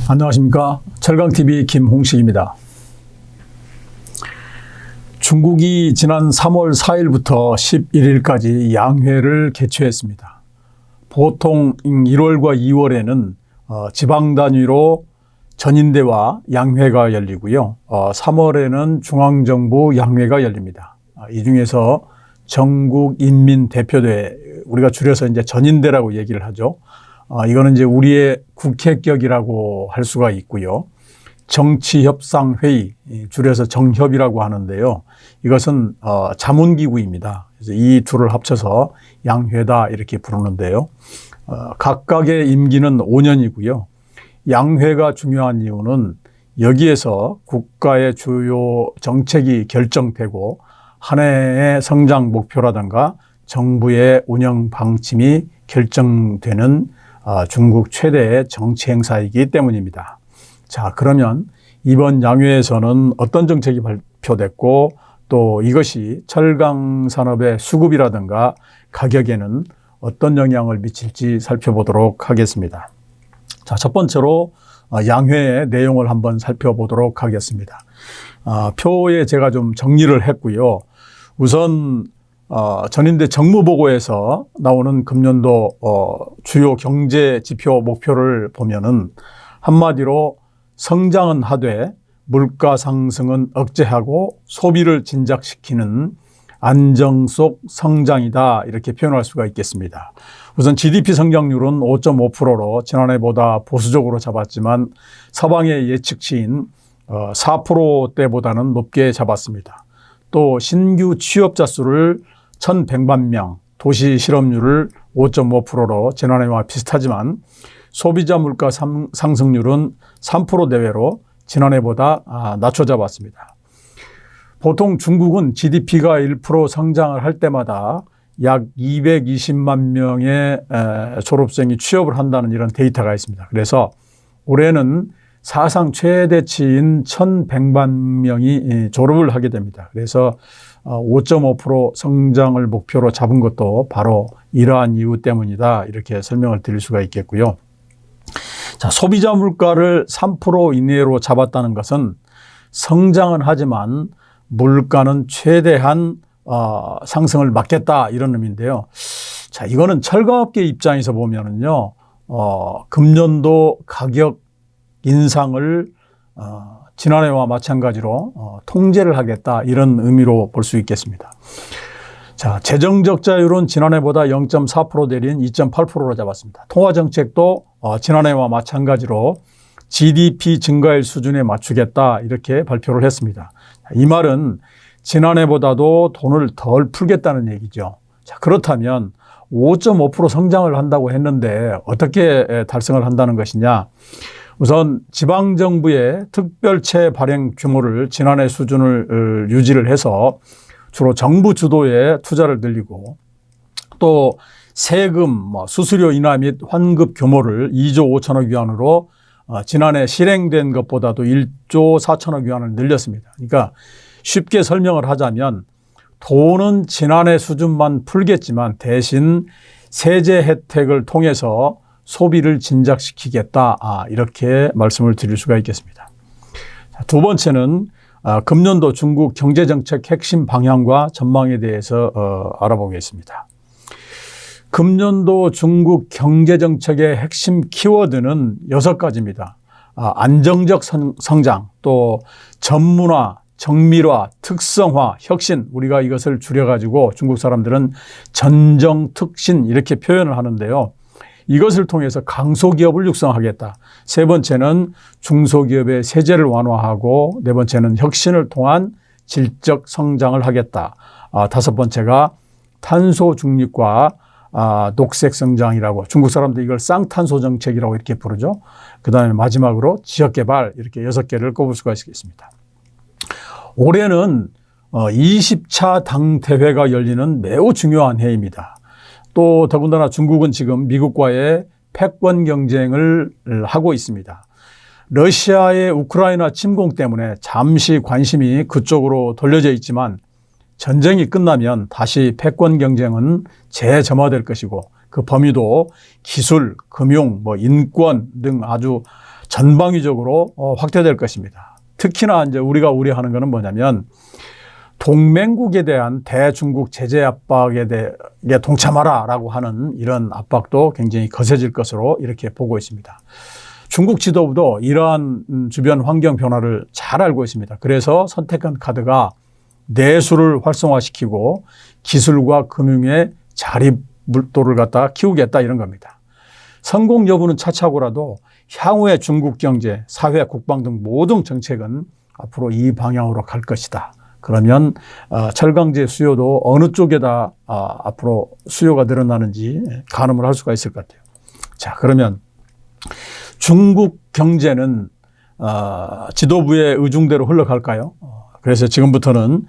안녕하십니까. 철강TV 김홍식입니다. 중국이 지난 3월 4일부터 11일까지 양회를 개최했습니다. 보통 1월과 2월에는 지방 단위로 전인대와 양회가 열리고요. 3월에는 중앙정부 양회가 열립니다. 이 중에서 전국인민대표대, 우리가 줄여서 이제 전인대라고 얘기를 하죠. 이거는 이제 우리의 국회격이라고 할 수가 있고요. 정치협상회의, 줄여서 정협이라고 하는데요. 이것은 자문기구입니다. 그래서 이 둘을 합쳐서 양회다 이렇게 부르는데요. 각각의 임기는 5년이고요. 양회가 중요한 이유는 여기에서 국가의 주요 정책이 결정되고 한 해의 성장 목표라든가 정부의 운영 방침이 결정되는 중국 최대의 정치 행사이기 때문입니다. 자, 그러면 이번 양회에서는 어떤 정책이 발표됐고 또 이것이 철강 산업의 수급이라든가 가격에는 어떤 영향을 미칠지 살펴보도록 하겠습니다. 자, 첫 번째로 양회의 내용을 한번 살펴보도록 하겠습니다. 표에 제가 좀 정리를 했고요. 우선 전인대 정무보고에서 나오는 금년도 주요 경제 지표 목표를 보면은 한마디로 성장은 하되 물가 상승은 억제하고 소비를 진작시키는 안정 속 성장이다 이렇게 표현할 수가 있겠습니다. 우선 GDP 성장률은 5.5%로 지난해보다 보수적으로 잡았지만 서방의 예측치인 4%대보다는 높게 잡았습니다. 또 신규 취업자 수를 1,100만 명, 도시 실업률을 5.5%로 지난해와 비슷하지만 소비자 물가 상승률은 3% 내외로 지난해보다 낮춰 잡았습니다. 보통 중국은 GDP가 1% 성장을 할 때마다 약 220만 명의 졸업생이 취업을 한다는 이런 데이터가 있습니다. 그래서 올해는 사상 최대치인 1,100만 명이 졸업을 하게 됩니다. 그래서 5.5% 성장을 목표로 잡은 것도 바로 이러한 이유 때문이다 이렇게 설명을 드릴 수가 있겠고요. 자, 소비자 물가를 3% 이내로 잡았다는 것은 성장은 하지만 물가는 최대한 상승을 막겠다 이런 의미인데요. 자, 이거는 철강업계 입장에서 보면은요, 금년도 가격 인상을 지난해와 마찬가지로 통제를 하겠다 이런 의미로 볼 수 있겠습니다. 자, 재정 적자율은 지난해보다 0.4% 내린 2.8%로 잡았습니다. 통화 정책도 지난해와 마찬가지로 GDP 증가율 수준에 맞추겠다 이렇게 발표를 했습니다. 이 말은 지난해보다도 돈을 덜 풀겠다는 얘기죠. 자, 그렇다면 5.5% 성장을 한다고 했는데 어떻게 달성을 한다는 것이냐? 우선 지방정부의 특별채 발행 규모를 지난해 수준을 유지를 해서 주로 정부 주도의 투자를 늘리고 또 세금, 수수료 인하 및 환급 규모를 2조 5천억 위안으로 지난해 실행된 것보다도 1조 4천억 위안을 늘렸습니다. 그러니까 쉽게 설명을 하자면 돈은 지난해 수준만 풀겠지만 대신 세제 혜택을 통해서 소비를 진작시키겠다 이렇게 말씀을 드릴 수가 있겠습니다. 두 번째는 금년도 중국 경제정책 핵심 방향과 전망에 대해서 알아보겠습니다. 금년도 중국 경제정책의 핵심 키워드는 6가지입니다. 안정적 성장, 또 전문화, 정밀화, 특성화, 혁신, 우리가 이것을 줄여가지고 중국 사람들은 전정특신 이렇게 표현을 하는데요. 이것을 통해서 강소기업을 육성하겠다. 세 번째는 중소기업의 세제를 완화하고 네 번째는 혁신을 통한 질적 성장을 하겠다. 다섯 번째가 탄소 중립과 녹색 성장이라고 중국 사람들 이걸 쌍탄소 정책이라고 이렇게 부르죠. 그다음에 마지막으로 지역개발 이렇게 6개를 꼽을 수가 있겠습니다. 올해는 20차 당대회가 열리는 매우 중요한 해입니다. 또 더군다나 중국은 지금 미국과의 패권 경쟁을 하고 있습니다. 러시아의 우크라이나 침공 때문에 잠시 관심이 그쪽으로 돌려져 있지만 전쟁이 끝나면 다시 패권 경쟁은 재점화될 것이고 그 범위도 기술, 금융, 인권 등 아주 전방위적으로 확대될 것입니다. 특히나 이제 우리가 우려하는 것은 뭐냐면 동맹국에 대한 대중국 제재 압박에 대해 동참하라라고 하는 이런 압박도 굉장히 거세질 것으로 이렇게 보고 있습니다. 중국 지도부도 이러한 주변 환경 변화를 잘 알고 있습니다. 그래서 선택한 카드가 내수를 활성화시키고 기술과 금융의 자립도를 갖다 키우겠다 이런 겁니다. 성공 여부는 차차고라도 향후의 중국 경제, 사회, 국방 등 모든 정책은 앞으로 이 방향으로 갈 것이다. 그러면 철강제 수요도 어느 쪽에다 앞으로 수요가 늘어나는지 가늠을 할 수가 있을 것 같아요. 자, 그러면 중국 경제는 지도부의 의중대로 흘러갈까요? 그래서 지금부터는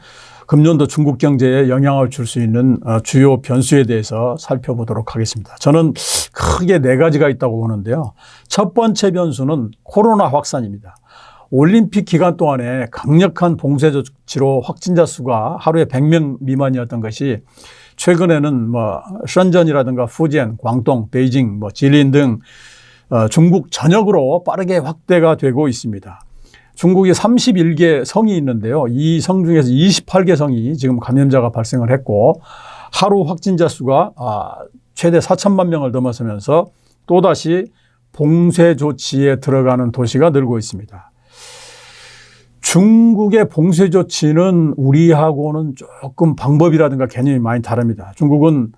금년도 중국 경제에 영향을 줄 수 있는 주요 변수에 대해서 살펴보도록 하겠습니다. 저는 크게 4가지가 있다고 보는데요. 첫 번째 변수는 코로나 확산입니다. 올림픽 기간 동안에 강력한 봉쇄 조치로 확진자 수가 하루에 100명 미만이었던 것이 최근에는 션전이라든가 후젠, 광동, 베이징, 진린 등 중국 전역으로 빠르게 확대가 되고 있습니다. 중국이 31개 성이 있는데요. 이 성 중에서 28개 성이 지금 감염자가 발생을 했고 하루 확진자 수가 최대 4천만 명을 넘어서면서 또다시 봉쇄 조치에 들어가는 도시가 늘고 있습니다. 중국의 봉쇄 조치는 우리하고는 조금 방법이라든가 개념이 많이 다릅니다. 중국은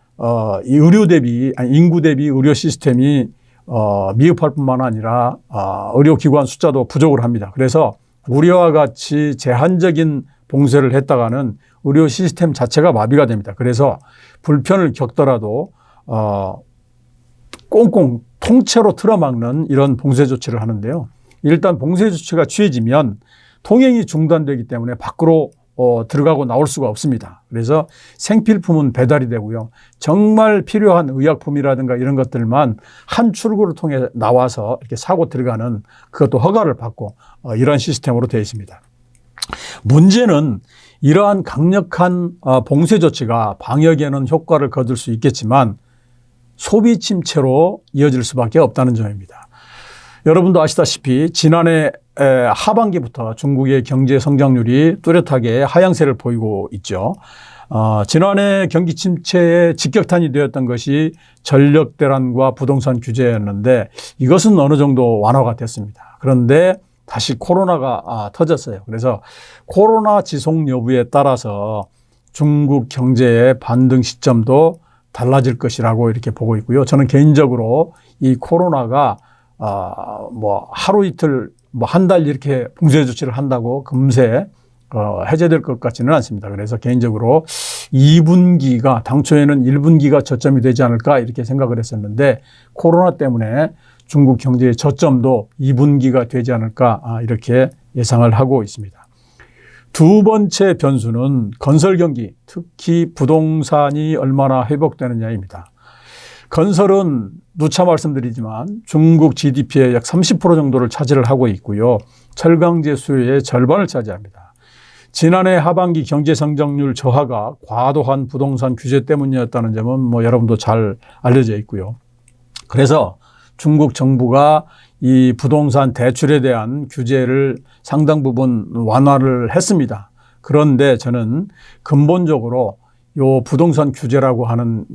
이 인구 대비 의료 시스템이 미흡할 뿐만 아니라 의료기관 숫자도 부족을 합니다. 그래서 우리와 같이 제한적인 봉쇄를 했다가는 의료 시스템 자체가 마비가 됩니다. 그래서 불편을 겪더라도 꽁꽁 통째로 틀어막는 이런 봉쇄 조치를 하는데요. 일단 봉쇄 조치가 취해지면 통행이 중단되기 때문에 밖으로 들어가고 나올 수가 없습니다. 그래서 생필품은 배달이 되고요. 정말 필요한 의약품이라든가 이런 것들만 한 출구를 통해 나와서 이렇게 사고 들어가는 그것도 허가를 받고 이런 시스템으로 되어 있습니다. 문제는 이러한 강력한 봉쇄 조치가 방역에는 효과를 거둘 수 있겠지만 소비 침체로 이어질 수밖에 없다는 점입니다. 여러분도 아시다시피 지난해 하반기부터 중국의 경제 성장률이 뚜렷하게 하향세를 보이고 있죠. 지난해 경기 침체의 직격탄이 되었던 것이 전력 대란과 부동산 규제였는데 이것은 어느 정도 완화가 됐습니다. 그런데 다시 코로나가 터졌어요. 그래서 코로나 지속 여부에 따라서 중국 경제의 반등 시점도 달라질 것이라고 이렇게 보고 있고요. 저는 개인적으로 이 코로나가 하루 이틀 한 달 이렇게 봉쇄 조치를 한다고 금세 해제될 것 같지는 않습니다. 그래서 개인적으로 2분기가 당초에는 1분기가 저점이 되지 않을까 이렇게 생각을 했었는데 코로나 때문에 중국 경제의 저점도 2분기가 되지 않을까 이렇게 예상을 하고 있습니다. 두 번째 변수는 건설 경기, 특히 부동산이 얼마나 회복되느냐입니다. 건설은 누차 말씀드리지만 중국 GDP의 약 30% 정도를 차지를 하고 있고요. 철강제 수요의 절반을 차지합니다. 지난해 하반기 경제 성장률 저하가 과도한 부동산 규제 때문이었다는 점은 여러분도 잘 알려져 있고요. 그래서 중국 정부가 이 부동산 대출에 대한 규제를 상당 부분 완화를 했습니다. 그런데 저는 근본적으로 이 부동산 규제라고 하는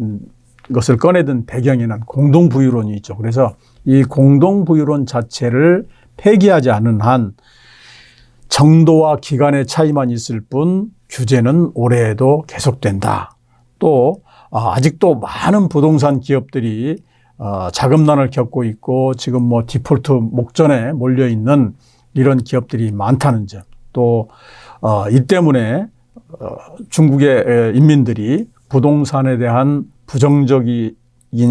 것을 꺼내든 배경에는 공동부유론이 있죠. 그래서 이 공동부유론 자체를 폐기하지 않은 한 정도와 기간의 차이만 있을 뿐 규제는 올해에도 계속된다. 또 아직도 많은 부동산 기업들이 자금난을 겪고 있고 지금 디폴트 목전에 몰려 있는 이런 기업들이 많다는 점. 또 이 때문에 중국의 인민들이 부동산에 대한 부정적인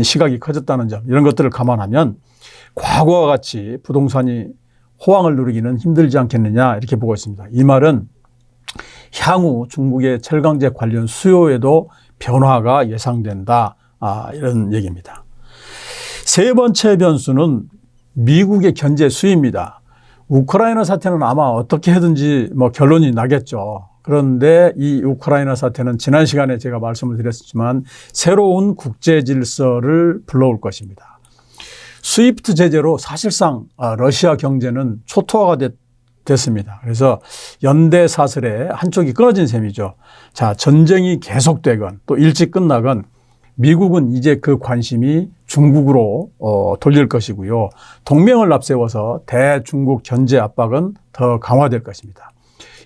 시각이 커졌다는 점, 이런 것들을 감안하면 과거와 같이 부동산이 호황을 누리기는 힘들지 않겠느냐 이렇게 보고 있습니다. 이 말은 향후 중국의 철강제 관련 수요에도 변화가 예상된다 이런 얘기입니다. 세 번째 변수는 미국의 견제 수위입니다. 우크라이나 사태는 아마 어떻게 하든지 결론이 나겠죠. 그런데 이 우크라이나 사태는 지난 시간에 제가 말씀을 드렸지만 새로운 국제 질서를 불러올 것입니다. 스위프트 제재로 사실상 러시아 경제는 초토화가 됐습니다. 그래서 연대 사슬에 한쪽이 끊어진 셈이죠. 자, 전쟁이 계속되건 또 일찍 끝나건 미국은 이제 그 관심이 중국으로 돌릴 것이고요. 동맹을 앞세워서 대중국 견제 압박은 더 강화될 것입니다.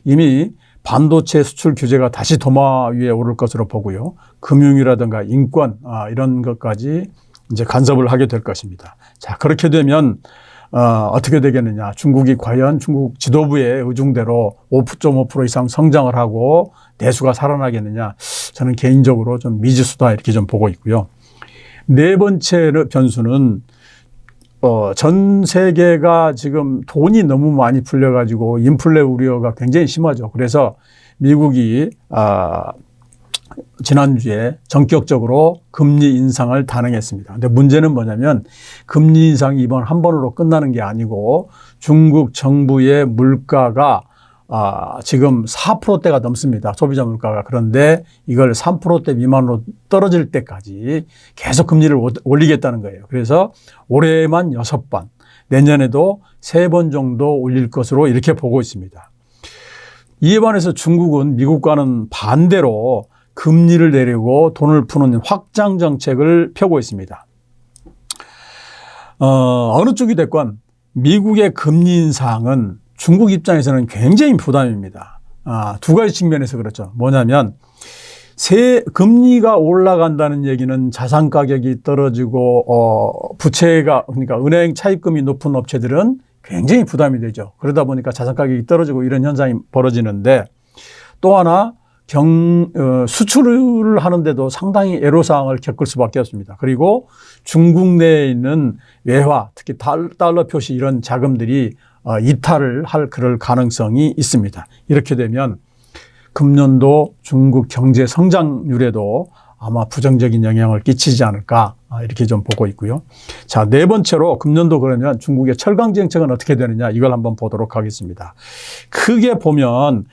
이미 반도체 수출 규제가 다시 도마 위에 오를 것으로 보고요. 금융이라든가 인권 이런 것까지 이제 간섭을 하게 될 것입니다. 자, 그렇게 되면 어떻게 되겠느냐. 중국이 과연 중국 지도부의 의중대로 5.5% 이상 성장을 하고 내수가 살아나겠느냐. 저는 개인적으로 좀 미지수다 이렇게 좀 보고 있고요. 네 번째 변수는 전 세계가 지금 돈이 너무 많이 풀려가지고 인플레 우려가 굉장히 심하죠. 그래서 미국이 지난주에 전격적으로 금리 인상을 단행했습니다. 근데 문제는 뭐냐면 금리 인상이 이번 한 번으로 끝나는 게 아니고 중국 정부의 물가가 지금 4%대가 넘습니다. 소비자 물가가. 그런데 이걸 3%대 미만으로 떨어질 때까지 계속 금리를 올리겠다는 거예요. 그래서 올해만 6번, 내년에도 3번 정도 올릴 것으로 이렇게 보고 있습니다. 이에 반해서 중국은 미국과는 반대로 금리를 내리고 돈을 푸는 확장 정책을 펴고 있습니다. 어느 쪽이 됐건 미국의 금리 인상은 중국 입장에서는 굉장히 부담입니다. 두 가지 측면에서 그렇죠. 뭐냐면 금리가 올라간다는 얘기는 자산 가격이 떨어지고 부채가 그러니까 은행 차입금이 높은 업체들은 굉장히 부담이 되죠. 그러다 보니까 자산 가격이 떨어지고 이런 현상이 벌어지는데 또 하나 수출을 하는데도 상당히 애로사항을 겪을 수밖에 없습니다. 그리고 중국 내에 있는 외화, 특히 달러 표시 이런 자금들이 이탈을 할 그럴 가능성이 있습니다. 이렇게 되면 금년도 중국 경제 성장률에도 아마 부정적인 영향을 끼치지 않을까 이렇게 좀 보고 있고요. 자, 네 번째로 금년도 그러면 중국의 철강 정책은 어떻게 되느냐 이걸 한번 보도록 하겠습니다. 크게 보면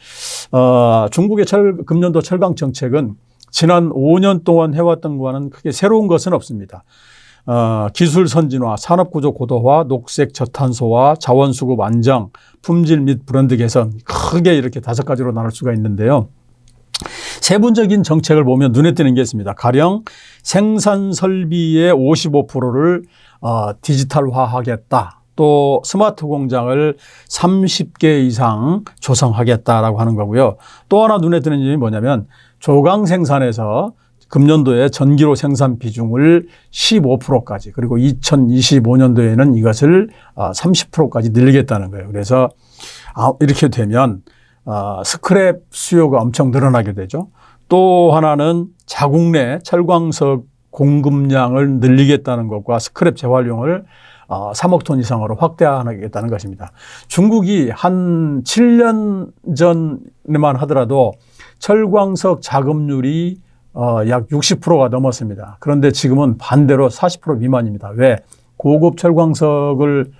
중국의 금년도 철강 정책은 지난 5년 동안 해왔던 것과는 크게 새로운 것은 없습니다. 기술 선진화, 산업구조 고도화, 녹색 저탄소화, 자원 수급 안정, 품질 및 브랜드 개선 크게 이렇게 5가지로 나눌 수가 있는데요. 세부적인 정책을 보면 눈에 띄는 게 있습니다. 가령 생산 설비의 55%를 디지털화하겠다. 또 스마트 공장을 30개 이상 조성하겠다라고 하는 거고요. 또 하나 눈에 띄는 점이 뭐냐면 조강 생산에서 금년도에 전기료 생산 비중을 15%까지 그리고 2025년도에는 이것을 30%까지 늘리겠다는 거예요. 그래서 이렇게 되면 스크랩 수요가 엄청 늘어나게 되죠. 또 하나는 자국 내 철광석 공급량을 늘리겠다는 것과 스크랩 재활용을 3억 톤 이상으로 확대하겠다는 것입니다. 중국이 한 7년 전에만 하더라도 철광석 자급률이 약 60%가 넘었습니다. 그런데 지금은 반대로 40% 미만입니다. 왜? 고급 철광석을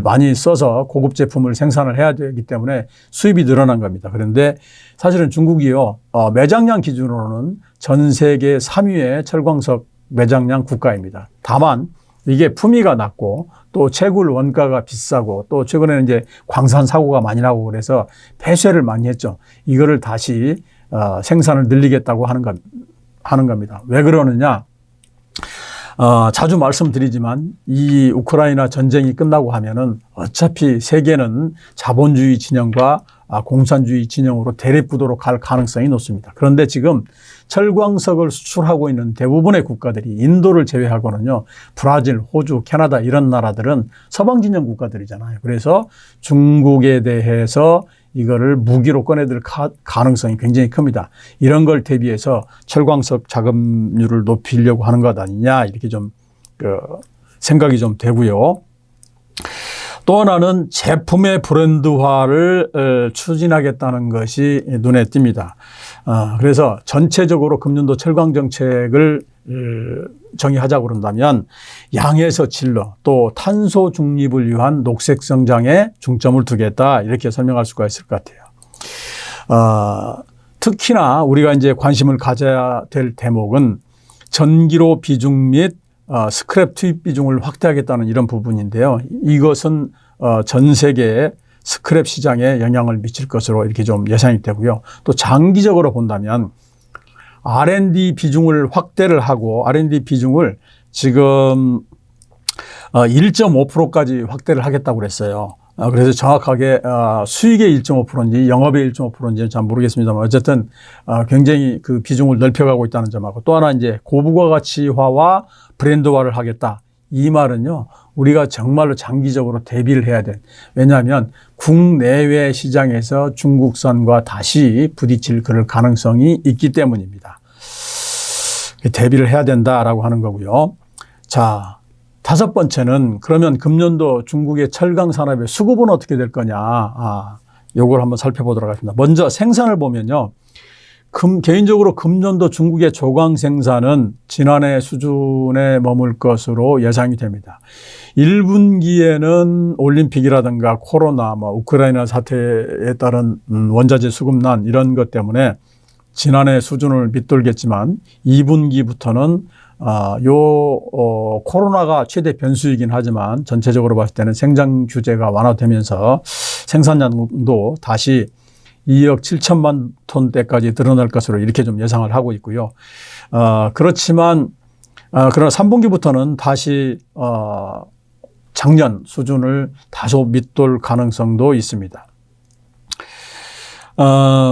많이 써서 고급 제품을 생산을 해야 되기 때문에 수입이 늘어난 겁니다. 그런데 사실은 중국이요, 매장량 기준으로는 전 세계 3위의 철광석 매장량 국가입니다. 다만 이게 품위가 낮고 또 채굴 원가가 비싸고 또 최근에는 이제 광산 사고가 많이 나고 그래서 폐쇄를 많이 했죠. 이거를 다시 생산을 늘리겠다고 하는 겁니다. 왜 그러느냐? 자주 말씀드리지만 이 우크라이나 전쟁이 끝나고 하면은 어차피 세계는 자본주의 진영과 공산주의 진영으로 대립구도로 갈 가능성이 높습니다. 그런데 지금 철광석을 수출하고 있는 대부분의 국가들이 인도를 제외하고는요, 브라질, 호주, 캐나다 이런 나라들은 서방 진영 국가들이잖아요. 그래서 중국에 대해서 이거를 무기로 꺼내들 가능성이 굉장히 큽니다. 이런 걸 대비해서 철광석 자금률을 높이려고 하는 것 아니냐 이렇게 좀 생각이 좀 되고요. 또 하나는 제품의 브랜드화를 추진하겠다는 것이 눈에 띕니다. 그래서 전체적으로 금년도 철강 정책을 정의하자고 그런다면 양에서 질로 또 탄소 중립을 위한 녹색 성장에 중점을 두겠다 이렇게 설명할 수가 있을 것 같아요. 특히나 우리가 이제 관심을 가져야 될 대목은 전기료 비중 및 스크랩 투입 비중을 확대하겠다는 이런 부분인데요. 이것은 전 세계의 스크랩 시장에 영향을 미칠 것으로 이렇게 좀 예상이 되고요. 또 장기적으로 본다면 R&D 비중을 확대를 하고 R&D 비중을 지금 1.5%까지 확대를 하겠다고 그랬어요. 그래서 정확하게 수익의 1.5%인지 영업의 1.5%인지는 잘 모르겠습니다만 어쨌든 굉장히 그 비중을 넓혀가고 있다는 점하고 또 하나 이제 고부가 가치화와 브랜드화를 하겠다. 이 말은요, 우리가 정말로 장기적으로 대비를 해야 돼. 왜냐하면 국내외 시장에서 중국산과 다시 부딪힐 그럴 가능성이 있기 때문입니다. 대비를 해야 된다라고 하는 거고요. 자, 다섯 번째는 그러면 금년도 중국의 철강 산업의 수급은 어떻게 될 거냐. 요걸 한번 살펴보도록 하겠습니다. 먼저 생산을 보면요. 개인적으로 금년도 중국의 조광 생산은 지난해 수준에 머물 것으로 예상이 됩니다. 1분기에는 올림픽이라든가 코로나, 우크라이나 사태에 따른 원자재 수급난 이런 것 때문에 지난해 수준을 밑돌겠지만 2분기부터는 코로나가 최대 변수이긴 하지만 전체적으로 봤을 때는 생산 규제가 완화되면서 생산량도 다시 2억 7천만 톤대까지 늘어날 것으로 이렇게 좀 예상을 하고 있고요. 그렇지만 그러나 3분기부터는 다시 작년 수준을 다소 밑돌 가능성도 있습니다.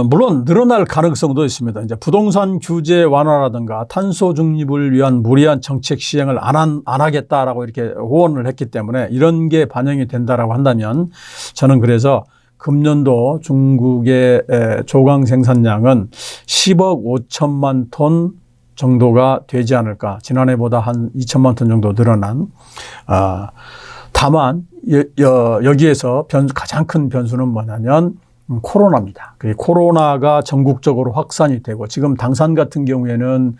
물론 늘어날 가능성도 있습니다. 이제 부동산 규제 완화라든가 탄소 중립을 위한 무리한 정책 시행을 안 하겠다라고 이렇게 호언을 했기 때문에 이런 게 반영이 된다라고 한다면 저는 그래서 금년도 중국의 조광 생산량은 10억 5천만 톤 정도가 되지 않을까. 지난해보다 한 2천만 톤 정도 늘어난. 다만 여기에서 가장 큰 변수는 뭐냐면 코로나입니다. 코로나가 전국적으로 확산이 되고 지금 당산 같은 경우에는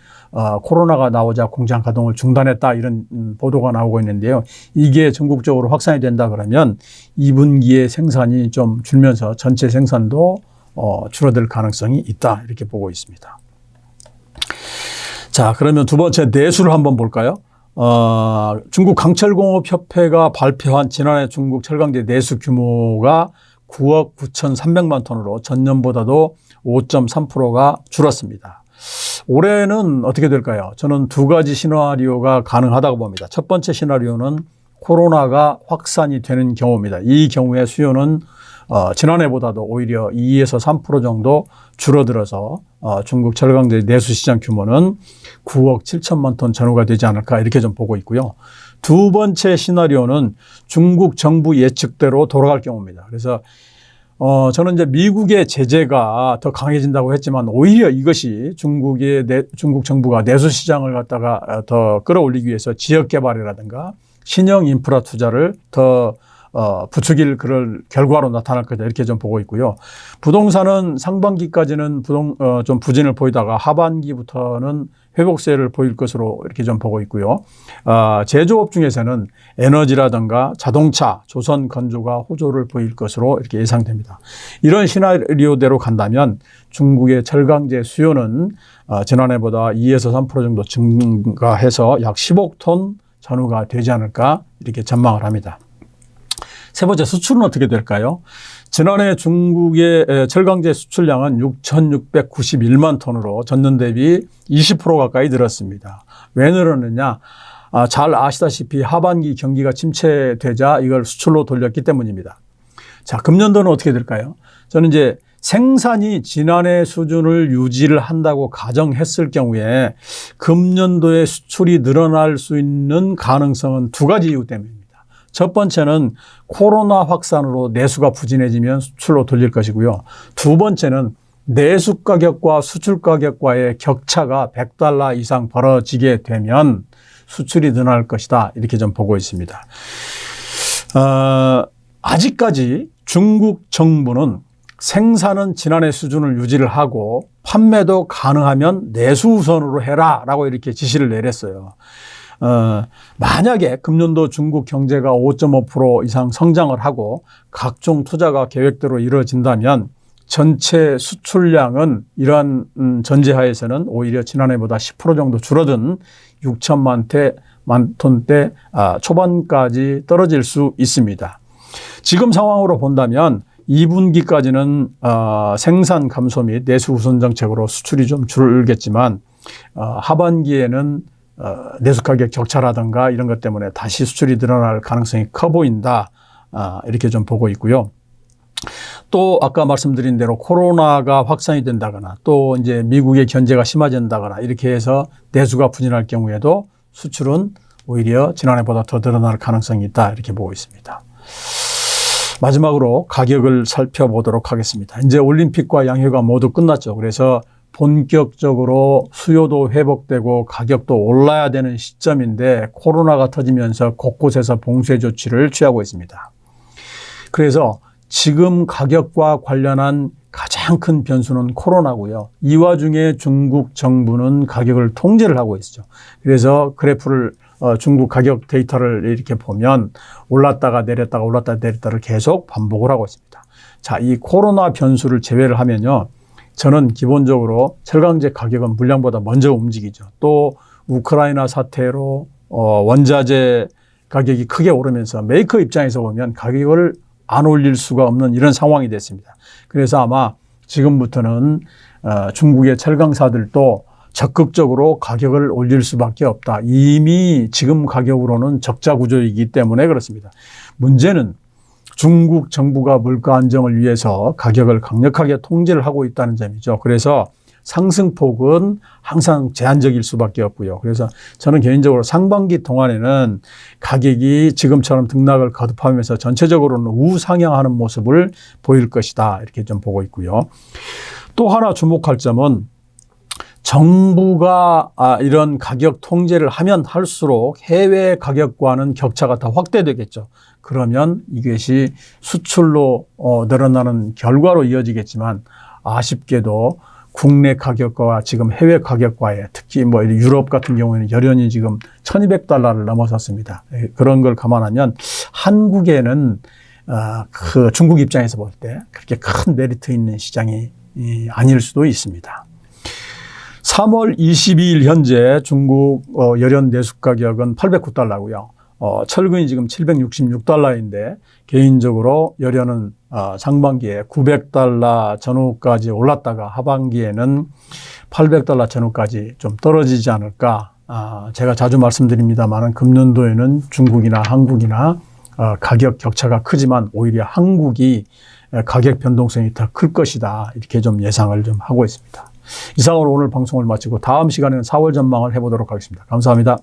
코로나가 나오자 공장 가동을 중단했다 이런 보도가 나오고 있는데요. 이게 전국적으로 확산이 된다 그러면 2분기에 생산이 좀 줄면서 전체 생산도 줄어들 가능성이 있다 이렇게 보고 있습니다. 자, 그러면 두 번째 내수를 한번 볼까요? 중국 강철공업협회가 발표한 지난해 중국 철강제 내수 규모가 9억 9,300만 톤으로 전년보다도 5.3%가 줄었습니다. 올해는 어떻게 될까요? 저는 두 가지 시나리오가 가능하다고 봅니다. 첫 번째 시나리오는 코로나가 확산이 되는 경우입니다. 이 경우에 수요는 지난해보다도 오히려 2에서 3% 정도 줄어들어서 중국 철강제 내수 시장 규모는 9억 7천만 톤 전후가 되지 않을까 이렇게 좀 보고 있고요. 두 번째 시나리오는 중국 정부 예측대로 돌아갈 경우입니다. 그래서 저는 이제 미국의 제재가 더 강해진다고 했지만 오히려 이것이 중국 정부가 내수 시장을 갖다가 더 끌어올리기 위해서 지역 개발이라든가 신형 인프라 투자를 더 부추길 그럴 결과로 나타날 거다 이렇게 좀 보고 있고요. 부동산은 상반기까지는 좀 부진을 보이다가 하반기부터는 회복세를 보일 것으로 이렇게 좀 보고 있고요. 제조업 중에서는 에너지라든가 자동차, 조선 건조가 호조를 보일 것으로 이렇게 예상됩니다. 이런 시나리오대로 간다면 중국의 철강제 수요는 지난해보다 2에서 3% 정도 증가해서 약 10억 톤 전후가 되지 않을까 이렇게 전망을 합니다. 세 번째 수출은 어떻게 될까요? 지난해 중국의 철강제 수출량은 6,691만 톤으로 전년 대비 20% 가까이 늘었습니다. 왜 늘었느냐? 잘 아시다시피 하반기 경기가 침체되자 이걸 수출로 돌렸기 때문입니다. 자, 금년도는 어떻게 될까요? 저는 이제 생산이 지난해 수준을 유지를 한다고 가정했을 경우에 금년도에 수출이 늘어날 수 있는 가능성은 두 가지 이유 때문입니다. 첫 번째는 코로나 확산으로 내수가 부진해지면 수출로 돌릴 것이고요. 두 번째는 내수 가격과 수출 가격과의 격차가 $100 이상 벌어지게 되면 수출이 늘어날 것이다. 이렇게 좀 보고 있습니다. 아직까지 중국 정부는 생산은 지난해 수준을 유지를 하고 판매도 가능하면 내수 우선으로 해라 라고 이렇게 지시를 내렸어요. 만약에 금년도 중국 경제가 5.5% 이상 성장을 하고 각종 투자가 계획대로 이루어진다면 전체 수출량은 이러한 전제하에서는 오히려 지난해보다 10% 정도 줄어든 6천만 톤대 초반까지 떨어질 수 있습니다. 지금 상황으로 본다면 2분기까지는 생산 감소 및 내수 우선 정책으로 수출이 좀 줄겠지만 하반기에는 내수 가격 격차라든가 이런 것 때문에 다시 수출이 늘어날 가능성이 커 보인다. 이렇게 좀 보고 있고요. 또 아까 말씀드린 대로 코로나가 확산이 된다거나 또 이제 미국의 견제가 심화된다거나 이렇게 해서 내수가 부진할 경우에도 수출은 오히려 지난해보다 더 늘어날 가능성이 있다. 이렇게 보고 있습니다. 마지막으로 가격을 살펴보도록 하겠습니다. 이제 올림픽과 양회가 모두 끝났죠. 그래서 본격적으로 수요도 회복되고 가격도 올라야 되는 시점인데 코로나가 터지면서 곳곳에서 봉쇄 조치를 취하고 있습니다. 그래서 지금 가격과 관련한 가장 큰 변수는 코로나고요. 이 와중에 중국 정부는 가격을 통제를 하고 있죠. 그래서 그래프를 중국 가격 데이터를 이렇게 보면 올랐다가 내렸다가 올랐다가 내렸다를 계속 반복을 하고 있습니다. 자, 이 코로나 변수를 제외를 하면요. 저는 기본적으로 철강제 가격은 물량보다 먼저 움직이죠. 또 우크라이나 사태로 원자재 가격이 크게 오르면서 메이커 입장에서 보면 가격을 안 올릴 수가 없는 이런 상황이 됐습니다. 그래서 아마 지금부터는 중국의 철강사들도 적극적으로 가격을 올릴 수밖에 없다. 이미 지금 가격으로는 적자 구조이기 때문에 그렇습니다. 문제는 중국 정부가 물가 안정을 위해서 가격을 강력하게 통제를 하고 있다는 점이죠. 그래서 상승폭은 항상 제한적일 수밖에 없고요. 그래서 저는 개인적으로 상반기 동안에는 가격이 지금처럼 등락을 거듭하면서 전체적으로는 우상향하는 모습을 보일 것이다. 이렇게 좀 보고 있고요. 또 하나 주목할 점은 정부가 이런 가격 통제를 하면 할수록 해외 가격과는 격차가 더 확대되겠죠. 그러면 이것이 수출로 늘어나는 결과로 이어지겠지만 아쉽게도 국내 가격과 지금 해외 가격과의 특히 뭐 유럽 같은 경우에는 여전히 지금 $1,200를 넘어섰습니다. 그런 걸 감안하면 한국에는 그 중국 입장에서 볼 때 그렇게 큰 메리트 있는 시장이 아닐 수도 있습니다. 3월 22일 현재 중국 열연 내수 가격은 $809고요. 철근이 지금 $766인데 개인적으로 열연은 상반기에 $900 전후까지 올랐다가 하반기에는 $800 전후까지 좀 떨어지지 않을까. 제가 자주 말씀드립니다만 금년도에는 중국이나 한국이나 가격 격차가 크지만 오히려 한국이 가격 변동성이 더 클 것이다. 이렇게 좀 예상을 좀 하고 있습니다. 이상으로 오늘 방송을 마치고 다음 시간에는 4월 전망을 해보도록 하겠습니다. 감사합니다.